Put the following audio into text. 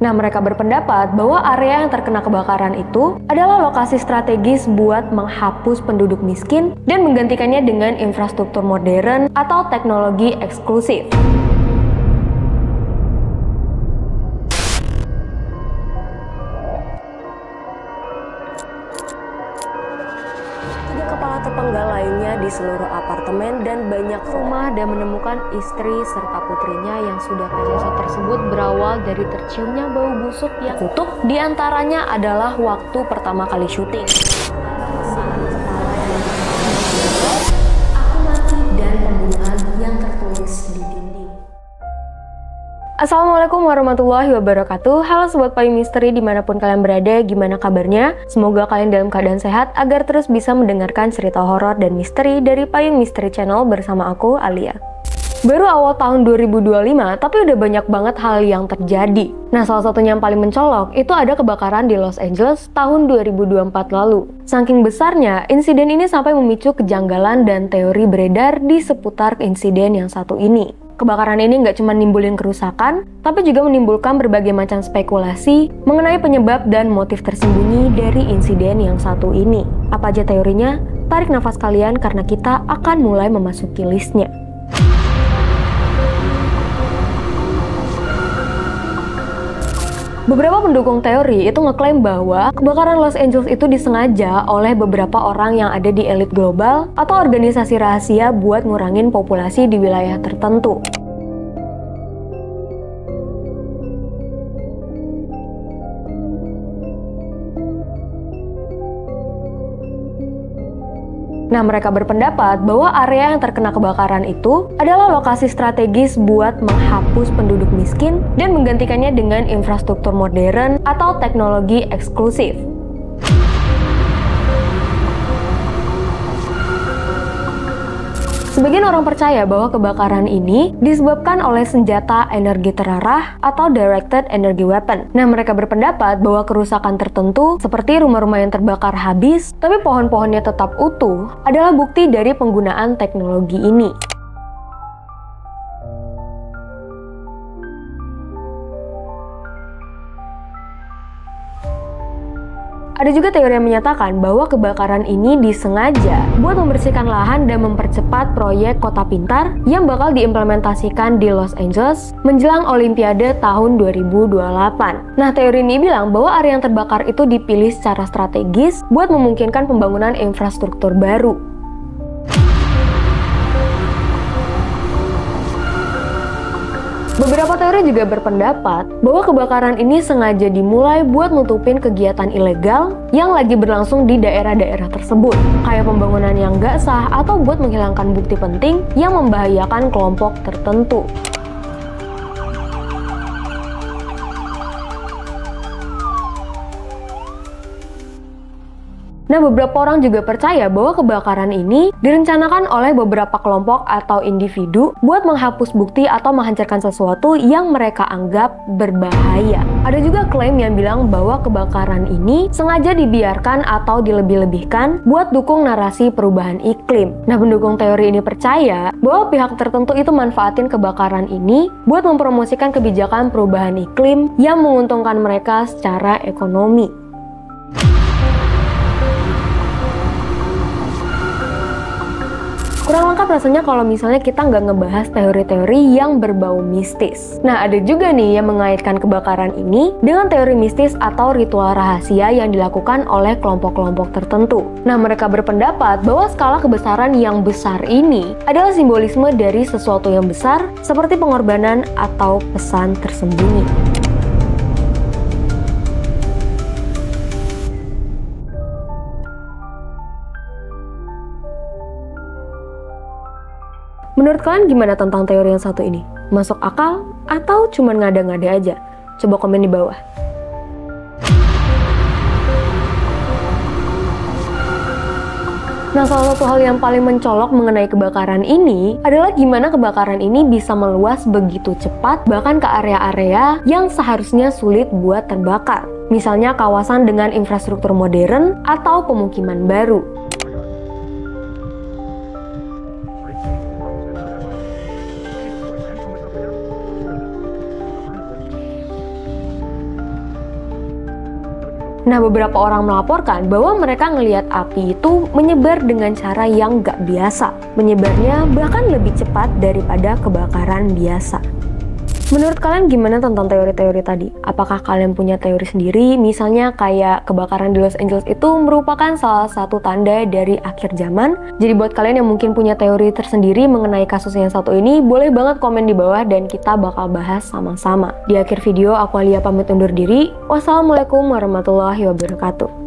Nah, mereka berpendapat bahwa area yang terkena kebakaran itu adalah lokasi strategis buat menghapus penduduk miskin dan menggantikannya dengan infrastruktur modern atau teknologi eksklusif. Kepala terpenggal lainnya di seluruh apartemen dan banyak rumah dan menemukan istri serta putrinya yang sudah tewas tersebut berawal dari terciumnya bau busuk yang tutup. Di antaranya adalah waktu pertama kali syuting. Aku mati dan pembunuhan yang tertulis di dinding. Assalamualaikum warahmatullahi wabarakatuh. Halo Sobat Payung Misteri dimanapun kalian berada, gimana kabarnya? Semoga kalian dalam keadaan sehat agar terus bisa mendengarkan cerita horor dan misteri dari Payung Misteri Channel bersama aku, Alia. Baru awal tahun 2025, tapi udah banyak banget hal yang terjadi. Nah, salah satunya yang paling mencolok itu ada kebakaran di Los Angeles tahun 2024 lalu. Saking besarnya, insiden ini sampai memicu kejanggalan dan teori beredar di seputar insiden yang satu ini. Kebakaran ini nggak cuma nimbulin kerusakan, tapi juga menimbulkan berbagai macam spekulasi mengenai penyebab dan motif tersembunyi dari insiden yang satu ini. Apa aja teorinya? Tarik nafas kalian karena kita akan mulai memasuki listnya. Beberapa pendukung teori itu ngeklaim bahwa kebakaran Los Angeles itu disengaja oleh beberapa orang yang ada di elit global atau organisasi rahasia buat ngurangin populasi di wilayah tertentu. Nah, mereka berpendapat bahwa area yang terkena kebakaran itu adalah lokasi strategis buat menghapus penduduk miskin dan menggantikannya dengan infrastruktur modern atau teknologi eksklusif. Sebagian orang percaya bahwa kebakaran ini disebabkan oleh senjata energi terarah atau directed energy weapon. Nah, mereka berpendapat bahwa kerusakan tertentu seperti rumah-rumah yang terbakar habis, tapi pohon-pohonnya tetap utuh, adalah bukti dari penggunaan teknologi ini. Ada juga teori yang menyatakan bahwa kebakaran ini disengaja buat membersihkan lahan dan mempercepat proyek kota pintar yang bakal diimplementasikan di Los Angeles menjelang Olimpiade tahun 2028. Nah, teori ini bilang bahwa area yang terbakar itu dipilih secara strategis buat memungkinkan pembangunan infrastruktur baru. Beberapa teori juga berpendapat bahwa kebakaran ini sengaja dimulai buat nutupin kegiatan ilegal yang lagi berlangsung di daerah-daerah tersebut, kayak pembangunan yang nggak sah atau buat menghilangkan bukti penting yang membahayakan kelompok tertentu. Nah, beberapa orang juga percaya bahwa kebakaran ini direncanakan oleh beberapa kelompok atau individu buat menghapus bukti atau menghancurkan sesuatu yang mereka anggap berbahaya. Ada juga klaim yang bilang bahwa kebakaran ini sengaja dibiarkan atau dilebih-lebihkan buat dukung narasi perubahan iklim. Nah, pendukung teori ini percaya bahwa pihak tertentu itu manfaatin kebakaran ini buat mempromosikan kebijakan perubahan iklim yang menguntungkan mereka secara ekonomi. Kurang lengkap rasanya kalau misalnya kita nggak ngebahas teori-teori yang berbau mistis. Nah, ada juga nih yang mengaitkan kebakaran ini dengan teori mistis atau ritual rahasia yang dilakukan oleh kelompok-kelompok tertentu. Nah, mereka berpendapat bahwa skala kebesaran yang besar ini adalah simbolisme dari sesuatu yang besar seperti pengorbanan atau pesan tersembunyi. Menurut kalian gimana tentang teori yang satu ini? Masuk akal atau cuma ngada-ngada aja? Coba komen di bawah. Nah, salah satu hal yang paling mencolok mengenai kebakaran ini adalah gimana kebakaran ini bisa meluas begitu cepat bahkan ke area-area yang seharusnya sulit buat terbakar. Misalnya kawasan dengan infrastruktur modern atau pemukiman baru. Nah, beberapa orang melaporkan bahwa mereka ngelihat api itu menyebar dengan cara yang gak biasa. Menyebarnya bahkan lebih cepat daripada kebakaran biasa. Menurut kalian gimana tentang teori-teori tadi? Apakah kalian punya teori sendiri? Misalnya kayak kebakaran di Los Angeles itu merupakan salah satu tanda dari akhir zaman. Jadi buat kalian yang mungkin punya teori tersendiri mengenai kasus yang satu ini, boleh banget komen di bawah dan kita bakal bahas sama-sama. Di akhir video, aku Alia pamit undur diri. Wassalamualaikum warahmatullahi wabarakatuh.